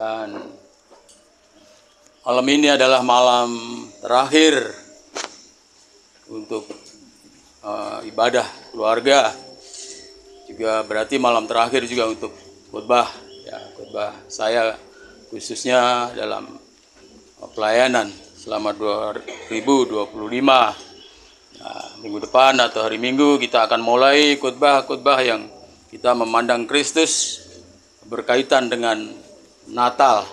Dan malam ini adalah malam terakhir untuk ibadah keluarga, juga berarti malam terakhir juga untuk khotbah, khotbah saya khususnya dalam pelayanan selama 2025. Minggu depan atau hari Minggu kita akan mulai khotbah yang kita memandang Kristus berkaitan dengan Natal.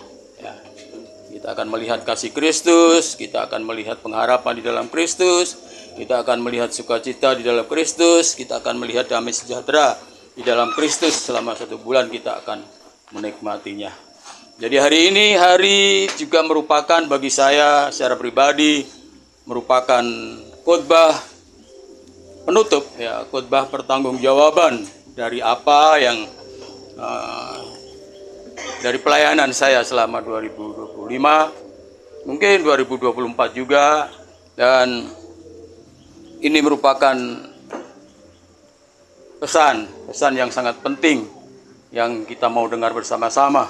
Kita akan melihat kasih Kristus, kita akan melihat pengharapan di dalam Kristus, kita akan melihat sukacita di dalam Kristus, kita akan melihat damai sejahtera di dalam Kristus. Selama 1 bulan kita akan menikmatinya. Jadi hari ini juga merupakan bagi saya secara pribadi merupakan khotbah penutup, khotbah pertanggungjawaban dari apa yang dari pelayanan saya selama 2025, mungkin 2024 juga, dan ini merupakan pesan yang sangat penting yang kita mau dengar bersama-sama.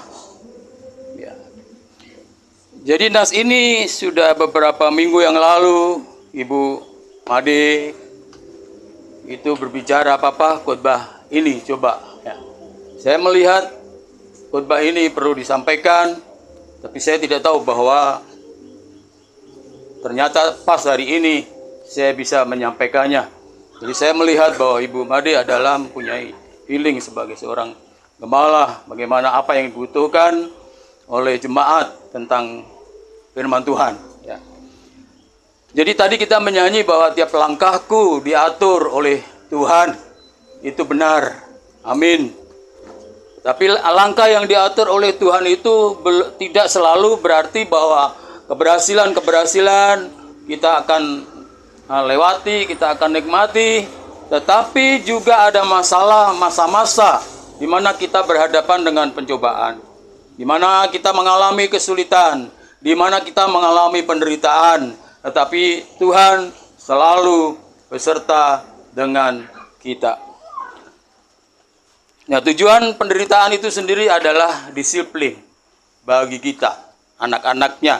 Jadi nas ini sudah beberapa minggu yang lalu Ibu Made itu berbicara khotbah ini coba. Saya melihat khotbah ini perlu disampaikan, tapi saya tidak tahu bahwa ternyata pas hari ini saya bisa menyampaikannya. Jadi saya melihat bahwa Ibu Made adalah mempunyai feeling sebagai seorang gembala, bagaimana apa yang dibutuhkan oleh jemaat tentang firman Tuhan. Jadi tadi kita menyanyi bahwa tiap langkahku diatur oleh Tuhan. Itu benar. Amin. Tapi langkah yang diatur oleh Tuhan itu tidak selalu berarti bahwa keberhasilan kita akan lewati, kita akan nikmati. Tetapi juga ada masa-masa di mana kita berhadapan dengan pencobaan, di mana kita mengalami kesulitan, di mana kita mengalami penderitaan. Tetapi Tuhan selalu beserta dengan kita. Nah, tujuan penderitaan itu sendiri adalah disiplin bagi kita, anak-anaknya.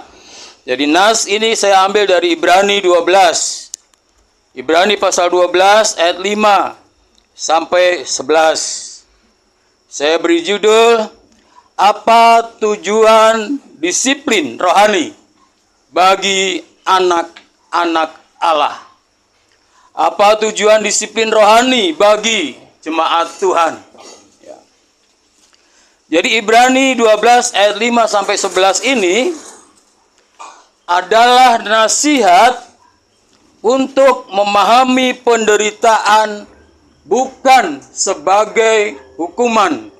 Jadi nas ini saya ambil dari Ibrani 12. Ibrani pasal 12 ayat 5 sampai 11. Saya beri judul, apa tujuan disiplin rohani bagi anak-anak Allah? Apa tujuan disiplin rohani bagi jemaat Tuhan? Jadi Ibrani 12 ayat 5 sampai 11 ini adalah nasihat untuk memahami penderitaan bukan sebagai hukuman.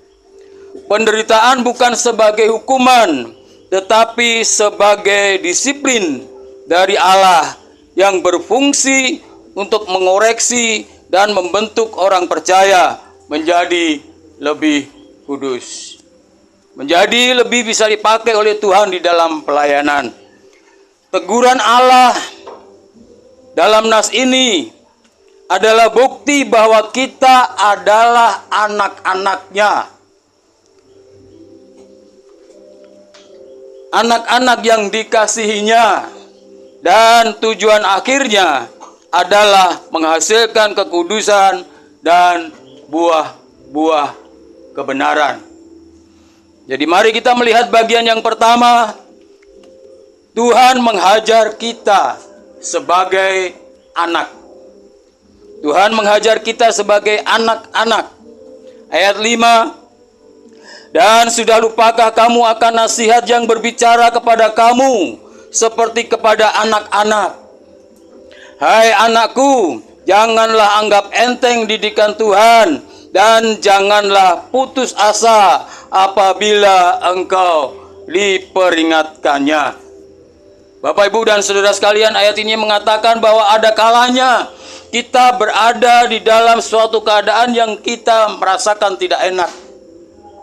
Penderitaan bukan sebagai hukuman, tetapi sebagai disiplin dari Allah yang berfungsi untuk mengoreksi dan membentuk orang percaya menjadi lebih kudus. Menjadi lebih bisa dipakai oleh Tuhan di dalam pelayanan. Teguran Allah dalam nas ini adalah bukti bahwa kita adalah anak-anaknya. Anak-anak yang dikasihinya, dan tujuan akhirnya adalah menghasilkan kekudusan dan buah-buah kebenaran. Jadi mari kita melihat bagian yang pertama. Tuhan menghajar kita sebagai anak. Tuhan menghajar kita sebagai anak-anak. Ayat 5. Dan sudah lupakah kamu akan nasihat yang berbicara kepada kamu seperti kepada anak-anak? Hai anakku, janganlah anggap enteng didikan Tuhan, dan janganlah putus asa apabila engkau diperingatkannya. Bapak, Ibu, dan saudara sekalian, ayat ini mengatakan bahwa ada kalanya kita berada di dalam suatu keadaan yang kita merasakan tidak enak.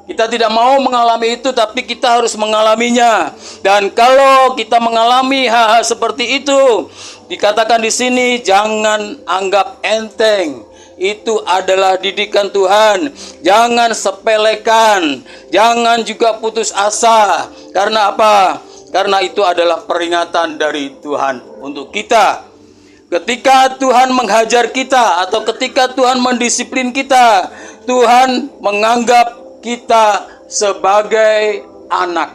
Kita tidak mau mengalami itu, tapi kita harus mengalaminya. Dan kalau kita mengalami hal-hal seperti itu, dikatakan di sini jangan anggap enteng, itu adalah didikan Tuhan. Jangan sepelekan, jangan juga putus asa. Karena apa? Karena itu adalah peringatan dari Tuhan untuk kita. Ketika Tuhan menghajar kita atau ketika Tuhan mendisiplin kita, Tuhan menganggap kita sebagai anak.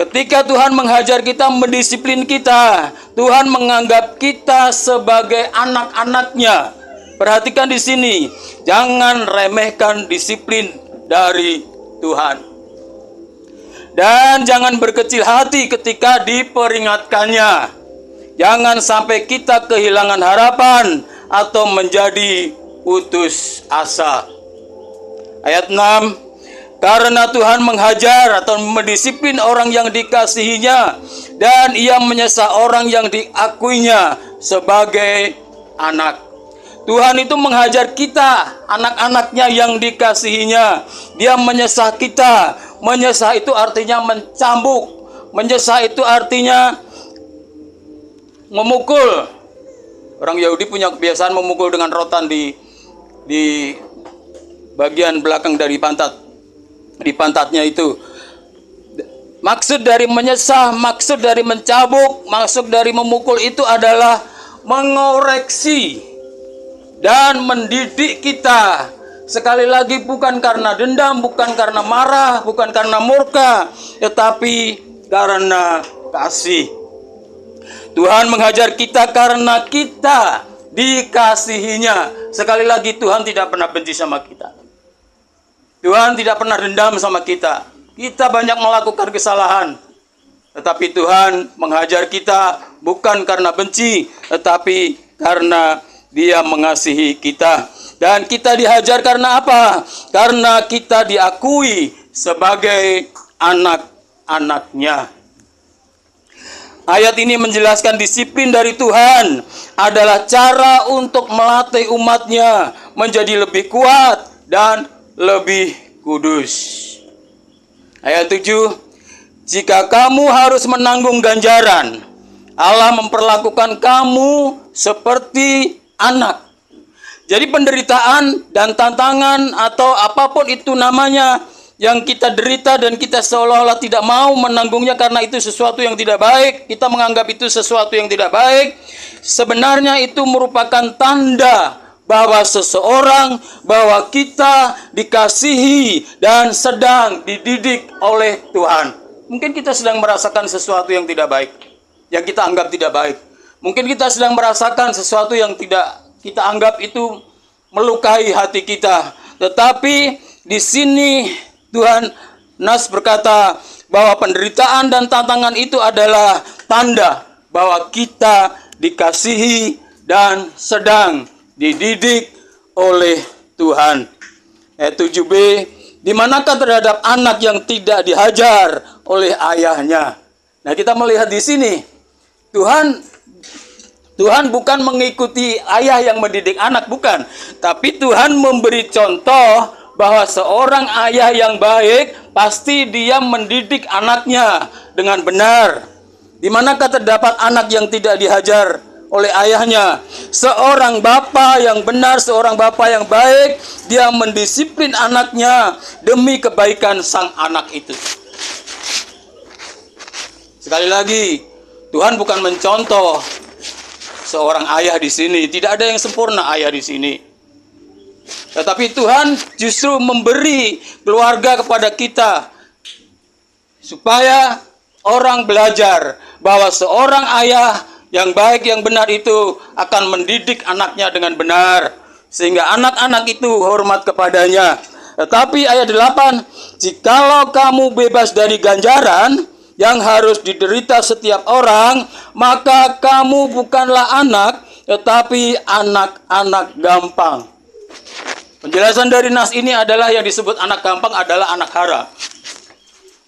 Ketika Tuhan menghajar kita, mendisiplin kita, Tuhan menganggap kita sebagai anak-anaknya. Perhatikan di sini, jangan remehkan disiplin dari Tuhan. Dan jangan berkecil hati ketika diperingatkannya. Jangan sampai kita kehilangan harapan atau menjadi putus asa. Ayat 6. Karena Tuhan menghajar atau mendisiplin orang yang dikasihinya, dan ia menyesah orang yang diakuinya sebagai anak. Tuhan itu menghajar kita, anak-anaknya yang dikasihinya. Dia menyesah kita. Menyesah itu artinya mencambuk. Menyesah itu artinya memukul. Orang Yahudi punya kebiasaan memukul dengan rotan di bagian belakang dari pantat. Di pantatnya itu. Maksud dari menyesah, maksud dari mencabuk, maksud dari memukul itu adalah mengoreksi dan mendidik kita. Sekali lagi, bukan karena dendam, bukan karena marah, bukan karena murka, tetapi karena kasih. Tuhan menghajar kita karena kita dikasihinya. Sekali lagi, Tuhan tidak pernah benci sama kita. Tuhan tidak pernah dendam sama kita. Kita banyak melakukan kesalahan, tetapi Tuhan menghajar kita bukan karena benci, tetapi karena Dia mengasihi kita. Dan kita dihajar karena apa? Karena kita diakui sebagai anak-anaknya. Ayat ini menjelaskan disiplin dari Tuhan adalah cara untuk melatih umatnya menjadi lebih kuat dan lebih kudus. Ayat 7. Jika kamu harus menanggung ganjaran, Allah memperlakukan kamu seperti anak. Jadi penderitaan dan tantangan atau apapun itu namanya yang kita derita dan kita seolah-olah tidak mau menanggungnya karena itu sesuatu yang tidak baik, kita menganggap itu sesuatu yang tidak baik, sebenarnya itu merupakan tanda bahwa bahwa kita dikasihi dan sedang dididik oleh Tuhan. Mungkin kita sedang merasakan sesuatu yang tidak baik, yang kita anggap tidak baik. Mungkin kita sedang merasakan sesuatu yang tidak kita anggap itu melukai hati kita. Tetapi di sini Tuhan Nas berkata bahwa penderitaan dan tantangan itu adalah tanda bahwa kita dikasihi dan sedang dididik oleh Tuhan. Ayat 7b, di manakah terhadap anak yang tidak dihajar oleh ayahnya? Nah, kita melihat di sini Tuhan bukan mengikuti ayah yang mendidik anak, bukan. Tapi Tuhan memberi contoh bahwa seorang ayah yang baik pasti dia mendidik anaknya dengan benar. Di manakah terdapat anak yang tidak dihajar oleh ayahnya? Seorang bapa yang benar, seorang bapa yang baik, dia mendisiplin anaknya demi kebaikan sang anak itu. Sekali lagi, Tuhan bukan mencontoh seorang ayah di sini. Tidak ada yang sempurna ayah di sini. Tetapi Tuhan justru memberi keluarga kepada kita supaya orang belajar bahwa seorang ayah yang baik, yang benar itu akan mendidik anaknya dengan benar. Sehingga anak-anak itu hormat kepadanya. Tetapi ayat 8, jikalau kamu bebas dari ganjaran yang harus diderita setiap orang, maka kamu bukanlah anak, tetapi anak-anak gampang. Penjelasan dari nas ini adalah yang disebut anak gampang adalah anak haram.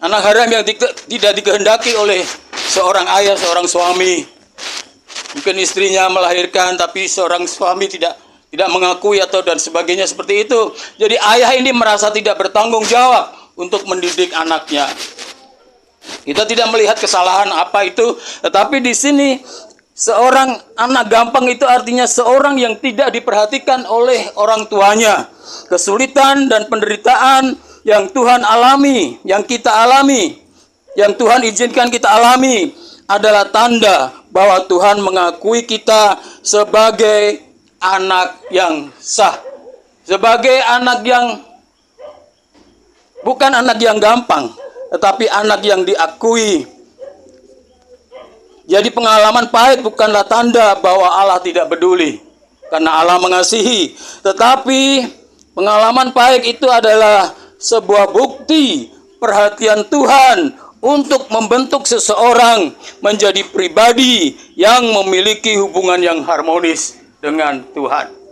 Anak haram yang tidak dikehendaki oleh seorang ayah, seorang suami. Mungkin istrinya melahirkan tapi seorang suami tidak mengakui atau dan sebagainya seperti itu. Jadi ayah ini merasa tidak bertanggung jawab untuk mendidik anaknya. Kita tidak melihat kesalahan apa itu, tetapi di sini Seorang anak gampang itu artinya seorang yang tidak diperhatikan oleh orang tuanya. Kesulitan dan penderitaan yang Tuhan alami, yang kita alami, yang Tuhan izinkan kita alami adalah tanda bahwa Tuhan mengakui kita sebagai anak yang sah. Sebagai anak yang bukan anak yang gampang, tetapi anak yang diakui. Jadi pengalaman pahit bukanlah tanda bahwa Allah tidak peduli, karena Allah mengasihi. Tetapi pengalaman pahit itu adalah sebuah bukti perhatian Tuhan untuk membentuk seseorang menjadi pribadi yang memiliki hubungan yang harmonis dengan Tuhan.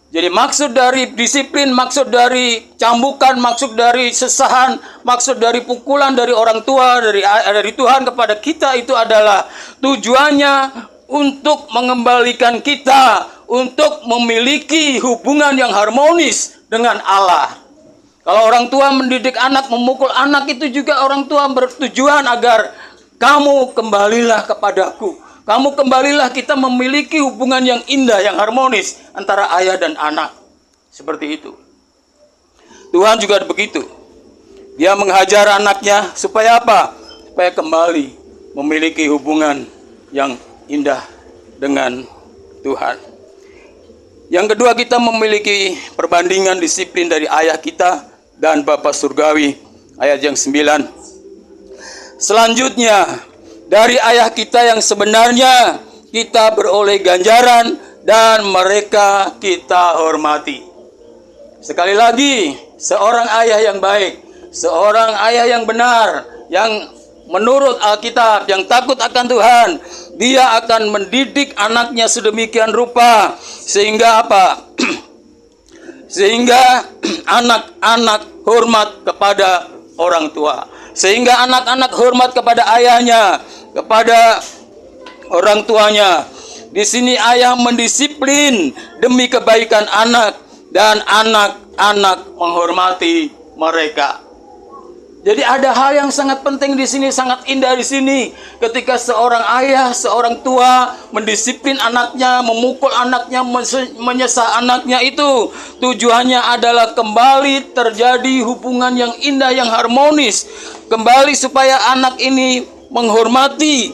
Jadi maksud dari disiplin, maksud dari cambukan, maksud dari sesahan, maksud dari pukulan dari orang tua, dari Tuhan kepada kita itu adalah tujuannya untuk mengembalikan kita, untuk memiliki hubungan yang harmonis dengan Allah. Kalau orang tua mendidik anak, memukul anak, itu juga orang tua bertujuan agar kamu kembalilah kepadaku. Kamu kembalilah, kita memiliki hubungan yang indah, yang harmonis antara ayah dan anak. Seperti itu. Tuhan juga begitu. Dia menghajar anaknya supaya apa? Supaya kembali memiliki hubungan yang indah dengan Tuhan. Yang kedua, kita memiliki perbandingan disiplin dari ayah kita dan Bapa Surgawi. Ayat yang 9. Selanjutnya, dari ayah kita yang sebenarnya kita beroleh ganjaran dan mereka kita hormati. Sekali lagi, seorang ayah yang baik, seorang ayah yang benar, yang menurut Alkitab, yang takut akan Tuhan, dia akan mendidik anaknya sedemikian rupa sehingga apa? Sehingga anak-anak hormat kepada orang tua. Sehingga anak-anak hormat kepada ayahnya, kepada orang tuanya. Di sini ayah mendisiplin demi kebaikan anak dan anak-anak menghormati mereka. Jadi ada hal yang sangat penting di sini, sangat indah di sini. Ketika seorang ayah, seorang tua mendisiplin anaknya, memukul anaknya, menyesah anaknya, itu tujuannya adalah kembali terjadi hubungan yang indah, yang harmonis. Kembali supaya anak ini menghormati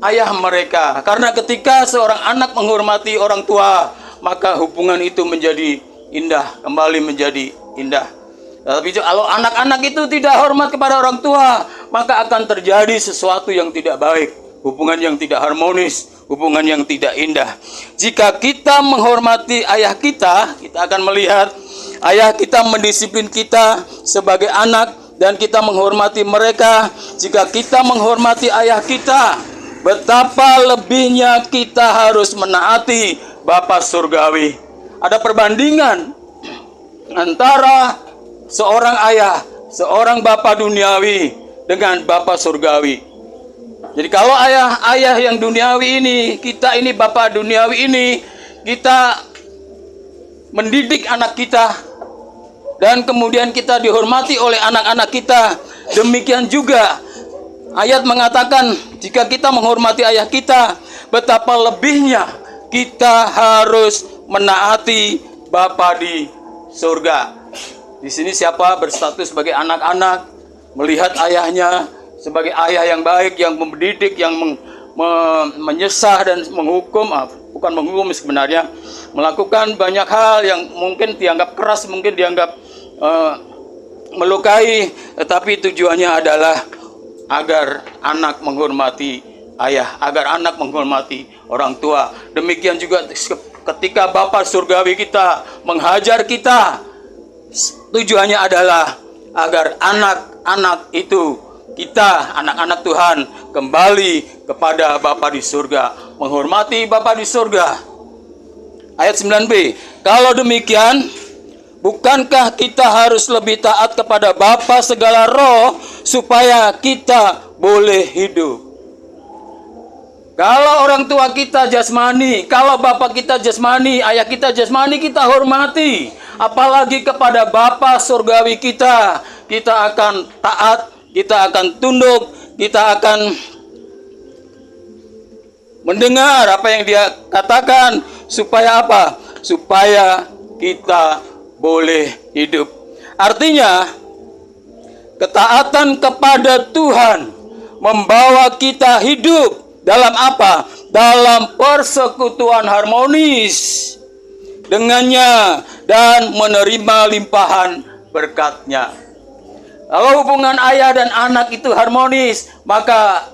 ayah mereka. Karena ketika seorang anak menghormati orang tua, maka hubungan itu menjadi indah, kembali menjadi indah. Tapi kalau anak-anak itu tidak hormat kepada orang tua, maka akan terjadi sesuatu yang tidak baik, hubungan yang tidak harmonis, hubungan yang tidak indah. Jika kita menghormati ayah kita, kita akan melihat ayah kita mendisiplin kita sebagai anak dan kita menghormati mereka. Jika kita menghormati ayah kita, betapa lebihnya kita harus menaati Bapa Surgawi. Ada perbandingan antara seorang ayah, seorang bapa duniawi dengan Bapa Surgawi. Jadi kalau ayah yang duniawi ini, kita ini bapa duniawi ini, kita mendidik anak kita dan kemudian kita dihormati oleh anak-anak kita. Demikian juga ayat mengatakan jika kita menghormati ayah kita, betapa lebihnya kita harus menaati Bapa di surga. Di sini siapa berstatus sebagai anak-anak, melihat ayahnya sebagai ayah yang baik, yang mendidik, yang menyesah dan menghukum, bukan menghukum sebenarnya, melakukan banyak hal yang mungkin dianggap keras, mungkin dianggap melukai, tetapi tujuannya adalah agar anak menghormati ayah, agar anak menghormati orang tua. Demikian juga ketika Bapa Surgawi kita menghajar kita, tujuannya adalah agar anak-anak itu, kita, anak-anak Tuhan, kembali kepada Bapa di surga, menghormati Bapa di surga. Ayat 9b, kalau demikian, bukankah kita harus lebih taat kepada Bapa segala roh, supaya kita boleh hidup? Kalau orang tua kita jasmani, kalau bapak kita jasmani, ayah kita jasmani, kita hormati. Apalagi kepada Bapa Surgawi kita, kita akan taat, kita akan tunduk, kita akan mendengar apa yang dia katakan. Supaya apa? Supaya kita boleh hidup. Artinya, ketaatan kepada Tuhan membawa kita hidup dalam apa? Dalam persekutuan harmonis dengannya dan menerima limpahan berkat-Nya. Kalau hubungan ayah dan anak itu harmonis, maka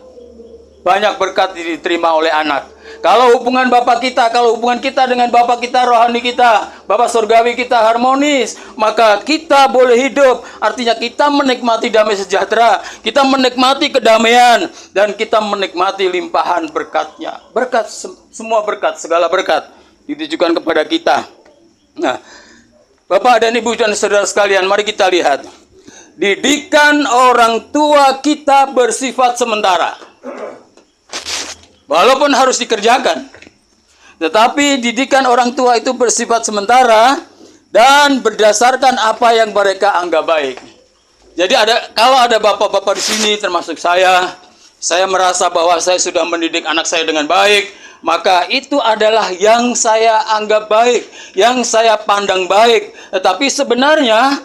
banyak berkat diterima oleh anak. Kalau hubungan Bapak kita, kalau hubungan kita dengan Bapak kita, rohani kita, Bapak surgawi kita harmonis, maka kita boleh hidup. Artinya kita menikmati damai sejahtera, kita menikmati kedamaian, dan kita menikmati limpahan berkat-Nya. Berkat, semua berkat, segala berkat ditujukan kepada kita. Nah, Bapak dan Ibu dan saudara sekalian, mari kita lihat. Didikan orang tua kita bersifat sementara. Walaupun harus dikerjakan, tetapi didikan orang tua itu bersifat sementara dan berdasarkan apa yang mereka anggap baik. Jadi kalau ada bapak-bapak di sini termasuk saya merasa bahwa saya sudah mendidik anak saya dengan baik, maka itu adalah yang saya anggap baik, yang saya pandang baik. Tetapi sebenarnya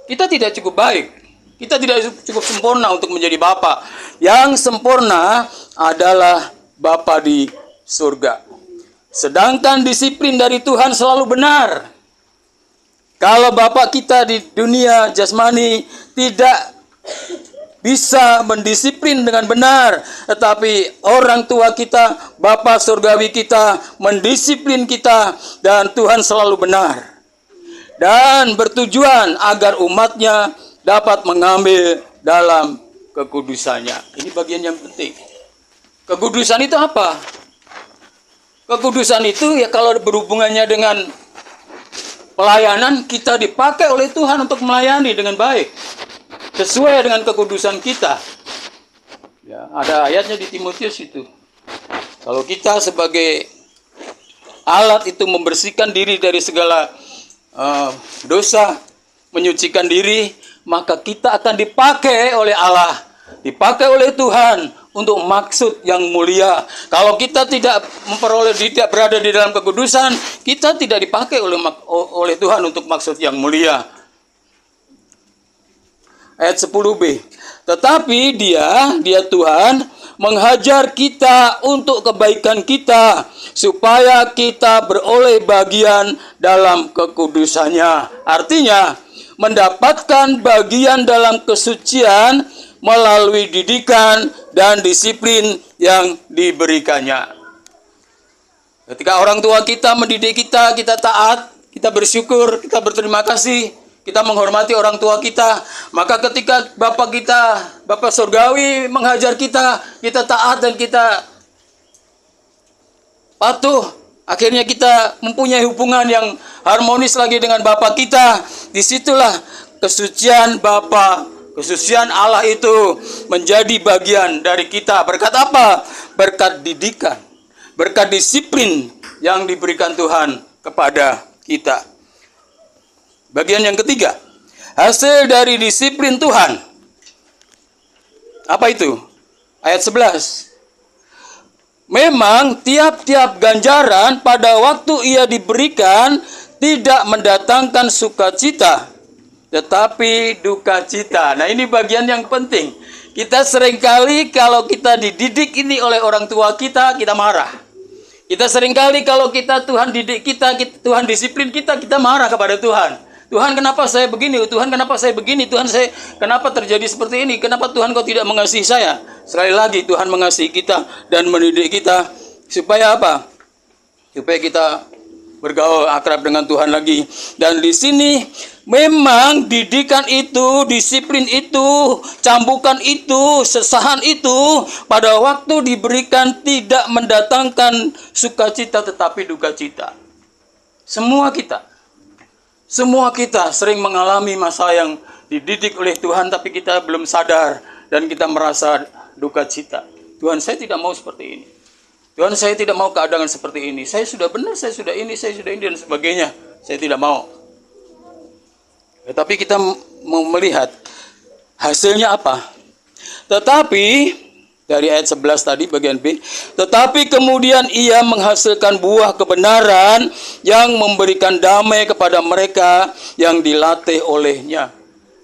kita tidak cukup baik. Kita tidak cukup sempurna untuk menjadi bapak. Yang sempurna adalah Bapa di surga. Sedangkan disiplin dari Tuhan selalu benar. Kalau Bapak kita di dunia jasmani tidak bisa mendisiplin dengan benar, tetapi orang tua kita, Bapa surgawi kita, mendisiplin kita, dan Tuhan selalu benar. Dan bertujuan agar umatnya dapat mengambil dalam kekudusannya. Ini bagian yang penting. Kekudusan itu apa? Kekudusan itu ya kalau berhubungannya dengan pelayanan, kita dipakai oleh Tuhan untuk melayani dengan baik. Sesuai dengan kekudusan kita. Ya, ada ayatnya di Timotius itu. Kalau kita sebagai alat itu membersihkan diri dari segala dosa, menyucikan diri, maka kita akan dipakai oleh Allah, dipakai oleh Tuhan untuk maksud yang mulia. Kalau kita tidak berada di dalam kekudusan, kita tidak dipakai oleh Tuhan untuk maksud yang mulia. Ayat 10b. Tetapi dia Tuhan menghajar kita untuk kebaikan kita, supaya kita beroleh bagian dalam kekudusannya. Artinya, mendapatkan bagian dalam kesucian melalui didikan dan disiplin yang diberikannya. Ketika orang tua kita mendidik kita, kita taat, kita bersyukur, kita berterima kasih, kita menghormati orang tua kita. Maka ketika Bapak kita, Bapak surgawi mengajar kita, kita taat dan kita patuh. Akhirnya kita mempunyai hubungan yang harmonis lagi dengan Bapak kita. Disitulah kesucian Bapa, kesucian Allah itu menjadi bagian dari kita. Berkat apa? Berkat didikan, berkat disiplin yang diberikan Tuhan kepada kita. Bagian yang ketiga, hasil dari disiplin Tuhan. Apa itu? Ayat 11. Memang tiap-tiap ganjaran pada waktu ia diberikan tidak mendatangkan sukacita, tetapi duka cita. Nah, ini bagian yang penting. Kita seringkali kalau kita dididik ini oleh orang tua kita, kita marah. Kita seringkali kalau Tuhan didik kita, Tuhan disiplin kita marah kepada Tuhan. Tuhan, kenapa saya begini? Tuhan, kenapa saya begini? Tuhan, kenapa terjadi seperti ini? Kenapa Tuhan kau tidak mengasihi saya? Sekali lagi, Tuhan mengasihi kita dan mendidik kita. Supaya apa? Supaya kita bergaul akrab dengan Tuhan lagi. Dan di sini memang didikan itu, disiplin itu, cambukan itu, sesahan itu pada waktu diberikan tidak mendatangkan sukacita tetapi duka cita. Semua kita sering mengalami masa yang dididik oleh Tuhan tapi kita belum sadar dan kita merasa duka cita. Tuhan, saya tidak mau seperti ini. Tuhan, saya tidak mau keadaan seperti ini. Saya sudah benar, saya sudah ini dan sebagainya. Saya tidak mau. Tetapi kita mau melihat hasilnya apa. Tetapi Dari ayat 11 tadi bagian B. Tetapi kemudian ia menghasilkan buah kebenaran yang memberikan damai kepada mereka yang dilatih olehnya.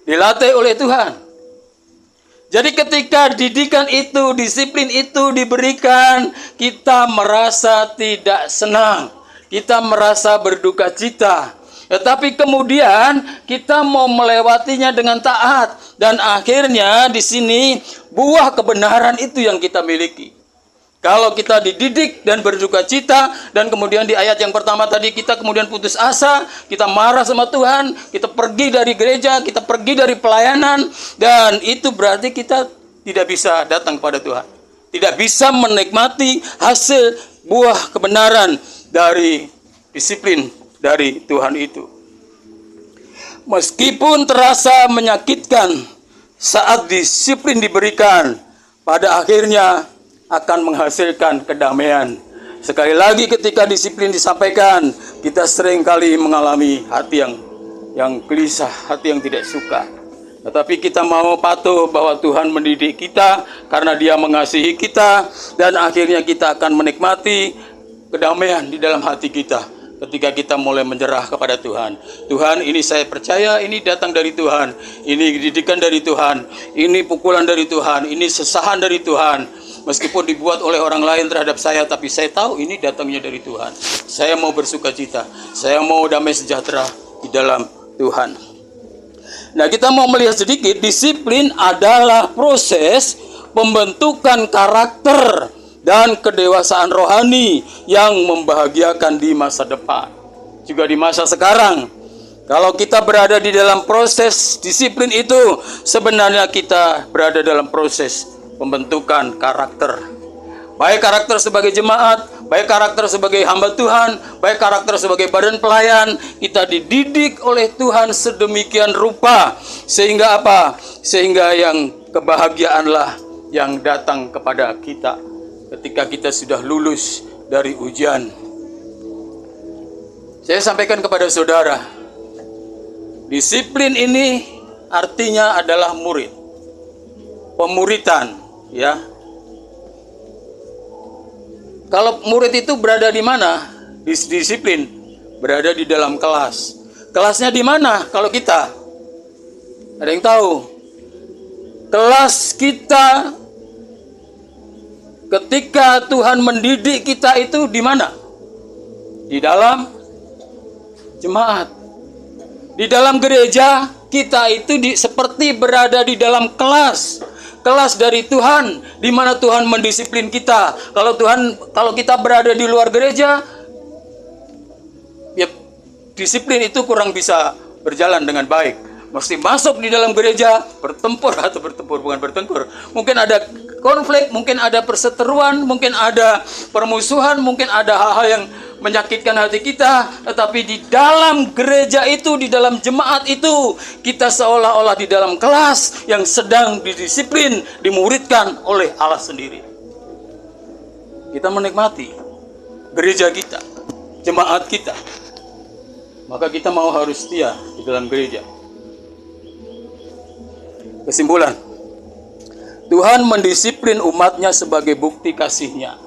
Dilatih oleh Tuhan. Jadi ketika didikan itu, disiplin itu diberikan, kita merasa tidak senang. Kita merasa berduka cita. Tetapi kemudian kita mau melewatinya dengan taat, dan akhirnya di sini buah kebenaran itu yang kita miliki. Kalau kita dididik dan berduka cita, dan kemudian di ayat yang pertama tadi kita kemudian putus asa, kita marah sama Tuhan, kita pergi dari gereja, kita pergi dari pelayanan, dan itu berarti kita tidak bisa datang kepada Tuhan. Tidak bisa menikmati hasil buah kebenaran dari disiplin dari Tuhan itu. Meskipun terasa menyakitkan saat disiplin diberikan, pada akhirnya akan menghasilkan kedamaian. Sekali lagi ketika disiplin disampaikan, kita seringkali mengalami hati yang gelisah, hati yang tidak suka. Tetapi kita mau patuh bahwa Tuhan mendidik kita karena Dia mengasihi kita, dan akhirnya kita akan menikmati kedamaian di dalam hati kita ketika kita mulai menyerah kepada Tuhan. Tuhan, ini saya percaya ini datang dari Tuhan, ini didikan dari Tuhan, ini pukulan dari Tuhan, ini sesahan dari Tuhan. Meskipun dibuat oleh orang lain terhadap saya, tapi saya tahu ini datangnya dari Tuhan. Saya mau bersuka cita, saya mau damai sejahtera di dalam Tuhan. Nah, kita mau melihat sedikit, disiplin adalah proses pembentukan karakter dan kedewasaan rohani yang membahagiakan di masa depan, juga di masa sekarang. Kalau kita berada di dalam proses disiplin itu, sebenarnya kita berada dalam proses pembentukan karakter. Baik karakter sebagai jemaat, baik karakter sebagai hamba Tuhan, baik karakter sebagai badan pelayan, kita dididik oleh Tuhan sedemikian rupa, sehingga apa? Sehingga yang kebahagiaanlah yang datang kepada kita ketika kita sudah lulus dari ujian. Saya sampaikan kepada saudara, disiplin ini artinya adalah murid, pemuritan, ya. Kalau murid itu berada di mana? Disiplin berada di dalam kelas. Kelasnya di mana? Kalau kita, ada yang tahu? Kelas kita ketika Tuhan mendidik kita itu di mana? Di dalam jemaat. Di dalam gereja kita itu seperti berada di dalam kelas. Kelas dari Tuhan, di mana Tuhan mendisiplin kita. Kalau kita berada di luar gereja, ya disiplin itu kurang bisa berjalan dengan baik. Mesti masuk di dalam gereja, bukan bertempur. Mungkin ada konflik, mungkin ada perseteruan, mungkin ada permusuhan, mungkin ada hal-hal yang menyakitkan hati kita. Tetapi di dalam gereja itu, di dalam jemaat itu, kita seolah-olah di dalam kelas yang sedang didisiplin, dimuridkan oleh Allah sendiri. Kita menikmati gereja kita, jemaat kita, maka kita mau harus setia di dalam gereja. Kesimpulan, Tuhan mendisiplin umatnya sebagai bukti kasih-Nya.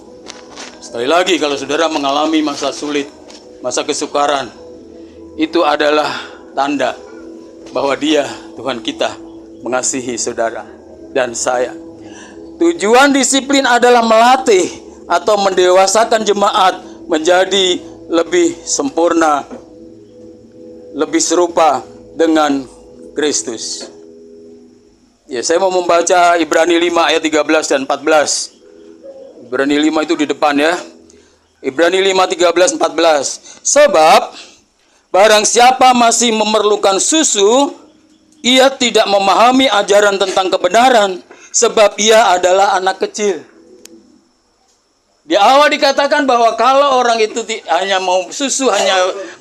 Sekali lagi, kalau saudara mengalami masa sulit, masa kesukaran, itu adalah tanda bahwa Dia, Tuhan kita, mengasihi saudara dan saya. Tujuan disiplin adalah melatih atau mendewasakan jemaat menjadi lebih sempurna, lebih serupa dengan Kristus. Ya, saya mau membaca Ibrani 5 ayat 13 dan 14. Ibrani 5 itu di depan ya. Ibrani 5, 13, 14. Sebab barang siapa masih memerlukan susu, ia tidak memahami ajaran tentang kebenaran, sebab ia adalah anak kecil. Di awal dikatakan bahwa kalau orang itu hanya mau susu, hanya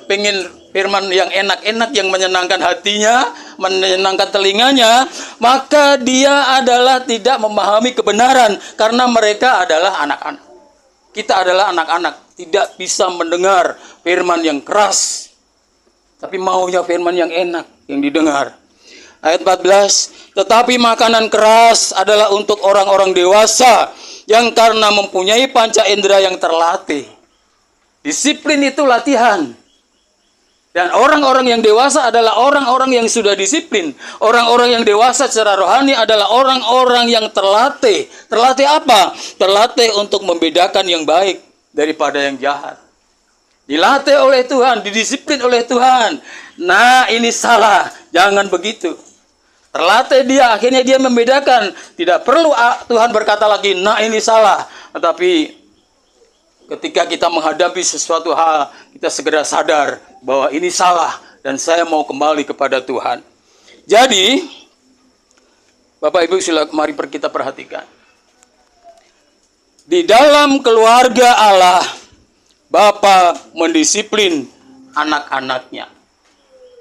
pengen firman yang enak-enak, yang menyenangkan hatinya, menyenangkan telinganya, maka dia adalah tidak memahami kebenaran, karena mereka adalah anak-anak. Kita adalah anak-anak, tidak bisa mendengar firman yang keras, tapi maunya firman yang enak, yang didengar. Ayat 14, tetapi makanan keras adalah untuk orang-orang dewasa yang karena mempunyai panca indera yang terlatih. Disiplin itu latihan. Dan orang-orang yang dewasa adalah orang-orang yang sudah disiplin. Orang-orang yang dewasa secara rohani adalah orang-orang yang terlatih. Terlatih apa? Terlatih untuk membedakan yang baik daripada yang jahat. Dilatih oleh Tuhan, didisiplin oleh Tuhan. Nah, ini salah, jangan begitu. Terlatih dia, akhirnya dia membedakan. Tidak perlu Tuhan berkata lagi, nah ini salah. Tetapi ketika kita menghadapi sesuatu hal, kita segera sadar bahwa ini salah dan saya mau kembali kepada Tuhan. Jadi, Bapak Ibu silakan mari kita perhatikan. Di dalam keluarga Allah, Bapa mendisiplin anak-anaknya.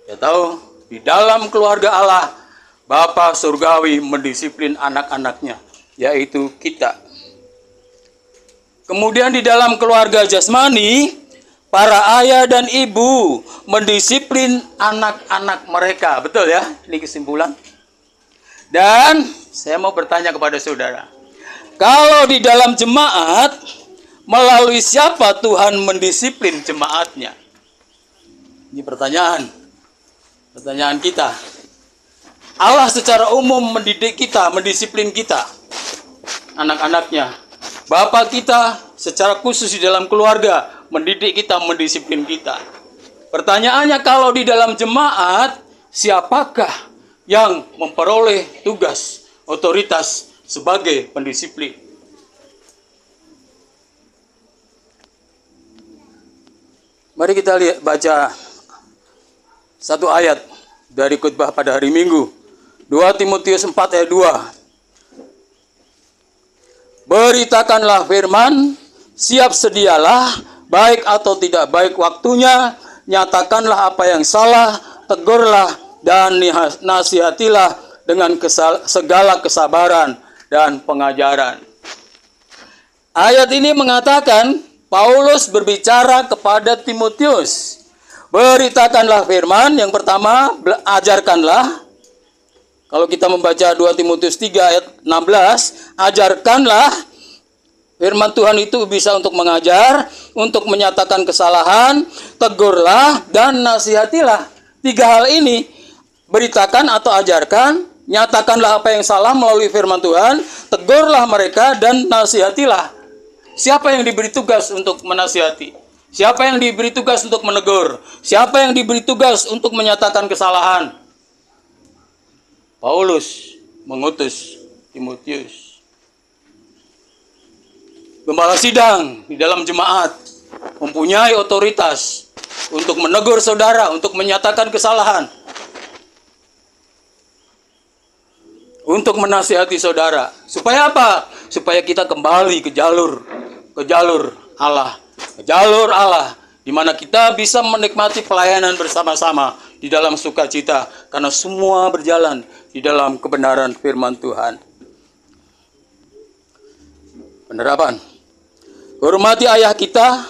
Ya tahu, di dalam keluarga Allah, Bapa surgawi mendisiplin anak-anaknya, yaitu kita. Kemudian di dalam keluarga jasmani, para ayah dan ibu mendisiplin anak-anak mereka. Betul ya? Ini kesimpulan. Dan saya mau bertanya kepada saudara. Kalau di dalam jemaat, melalui siapa Tuhan mendisiplin jemaatnya? Ini pertanyaan kita. Allah secara umum mendidik kita, mendisiplin kita, anak-anaknya. Bapak kita secara khusus di dalam keluarga mendidik kita, mendisiplin kita. Pertanyaannya, kalau di dalam jemaat, siapakah yang memperoleh tugas, otoritas sebagai pendisiplin? Mari kita lihat, baca satu ayat dari khotbah pada hari Minggu. 2 Timotius 4 ayat 2. Beritakanlah firman, siap sedialah, baik atau tidak baik waktunya, nyatakanlah apa yang salah, tegurlah dan nasihatilah dengan segala kesabaran dan pengajaran. Ayat ini mengatakan, Paulus berbicara kepada Timotius. Beritakanlah firman, yang pertama, ajarkanlah. Kalau kita membaca 2 Timotius 3 ayat 16, ajarkanlah. Firman Tuhan itu bisa untuk mengajar, untuk menyatakan kesalahan, tegurlah, dan nasihatilah. 3 hal ini, beritakan atau ajarkan, nyatakanlah apa yang salah melalui firman Tuhan, tegurlah mereka, dan nasihatilah. Siapa yang diberi tugas untuk menasihati? Siapa yang diberi tugas untuk menegur? Siapa yang diberi tugas untuk menyatakan kesalahan? Paulus mengutus Timotius. Gembala sidang di dalam jemaat mempunyai otoritas untuk menegur saudara, untuk menyatakan kesalahan, untuk menasihati saudara. Supaya apa? Supaya kita kembali ke jalur Allah, jalur Allah, di mana kita bisa menikmati pelayanan bersama-sama di dalam sukacita, karena semua berjalan di dalam kebenaran firman Tuhan. Penerapan. Hormati ayah kita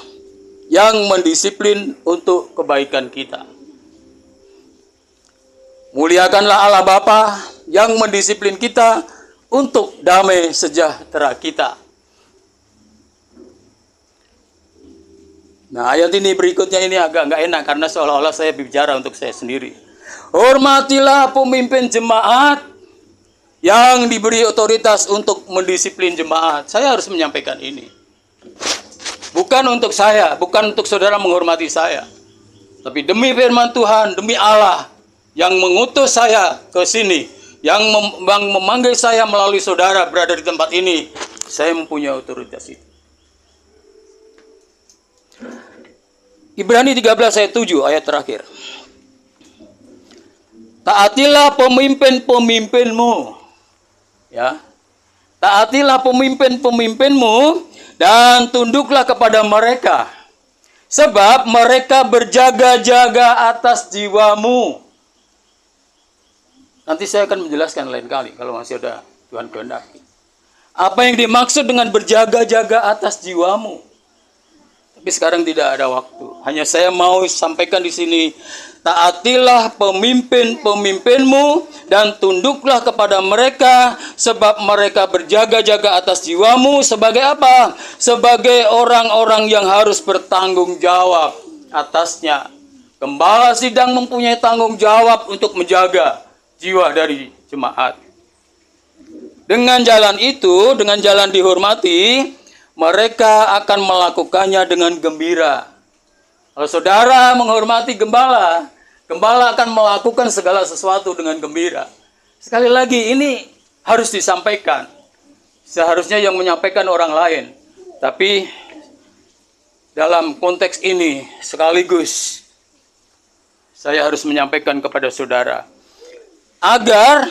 yang mendisiplin untuk kebaikan kita. Muliakanlah Allah Bapa yang mendisiplin kita untuk damai sejahtera kita. Nah, ayat ini berikutnya ini agak nggak enak karena seolah-olah saya bicara untuk saya sendiri. Hormatilah pemimpin jemaat yang diberi otoritas untuk mendisiplin jemaat. Saya harus menyampaikan ini. Bukan untuk saya, bukan untuk saudara menghormati saya. Tapi demi firman Tuhan, demi Allah yang mengutus saya ke sini, yang memanggil saya melalui saudara berada di tempat ini, saya mempunyai otoritas itu. Ibrani 13 ayat 7, ayat terakhir. Taatilah pemimpin-pemimpinmu. Ya. Taatilah pemimpin-pemimpinmu dan tunduklah kepada mereka. Sebab mereka berjaga-jaga atas jiwamu. Nanti saya akan menjelaskan lain kali kalau masih ada Tuhan kehendaki. Apa yang dimaksud dengan berjaga-jaga atas jiwamu? Tapi sekarang tidak ada waktu. Hanya saya mau sampaikan di sini, taatilah pemimpin-pemimpinmu dan tunduklah kepada mereka, sebab mereka berjaga-jaga atas jiwamu sebagai apa? Sebagai orang-orang yang harus bertanggung jawab atasnya. Gembala sidang mempunyai tanggung jawab untuk menjaga jiwa dari jemaat. Dengan jalan itu, dengan jalan dihormati, mereka akan melakukannya dengan gembira. Kalau saudara menghormati gembala, gembala akan melakukan segala sesuatu dengan gembira. Sekali lagi, ini harus disampaikan. Seharusnya yang menyampaikan orang lain. Tapi dalam konteks ini, sekaligus saya harus menyampaikan kepada saudara. Agar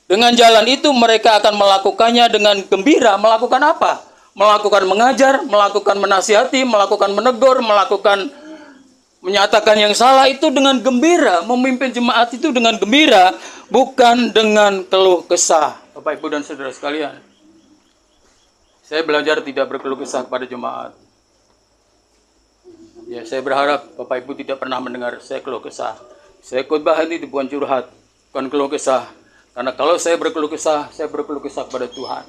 dengan jalan itu mereka akan melakukannya dengan gembira. Melakukan apa? Melakukan mengajar, melakukan menasihati, melakukan menegur, melakukan menyatakan yang salah itu dengan gembira. Memimpin jemaat itu dengan gembira, bukan dengan keluh kesah. Bapak, Ibu, dan saudara sekalian, saya belajar tidak berkeluh kesah kepada jemaat. Ya, saya berharap Bapak Ibu tidak pernah mendengar saya keluh kesah. Saya khotbah ini bukan curhat, bukan keluh kesah. Karena kalau saya berkeluh kesah kepada Tuhan.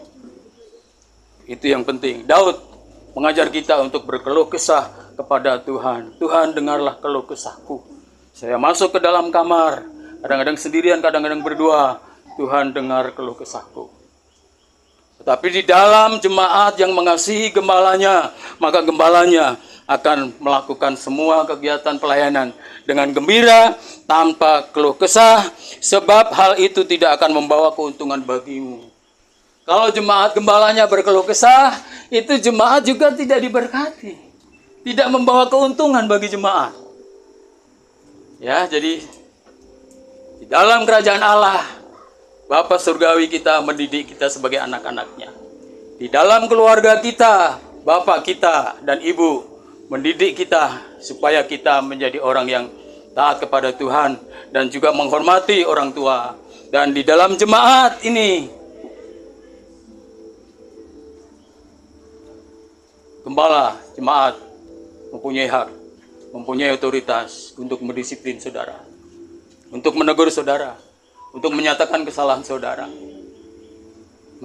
Itu yang penting. Daud mengajar kita untuk berkeluh kesah kepada Tuhan. Tuhan, dengarlah keluh kesahku. Saya masuk ke dalam kamar, kadang-kadang sendirian, kadang-kadang berdua. Tuhan, dengar keluh kesahku. Tetapi di dalam jemaat yang mengasihi gembalanya, maka gembalanya akan melakukan semua kegiatan pelayanan dengan gembira, tanpa keluh kesah, sebab hal itu tidak akan membawa keuntungan bagimu. Kalau jemaat gembalanya berkeluh kesah, itu jemaat juga tidak diberkati, tidak membawa keuntungan bagi jemaat. Ya, jadi di dalam kerajaan Allah, Bapa Surgawi kita mendidik kita sebagai anak-anaknya. Di dalam keluarga kita, Bapak kita dan Ibu mendidik kita supaya kita menjadi orang yang taat kepada Tuhan dan juga menghormati orang tua. Dan di dalam jemaat ini, gembala jemaat mempunyai hak, mempunyai otoritas untuk mendisiplin saudara, untuk menegur saudara, untuk menyatakan kesalahan saudara.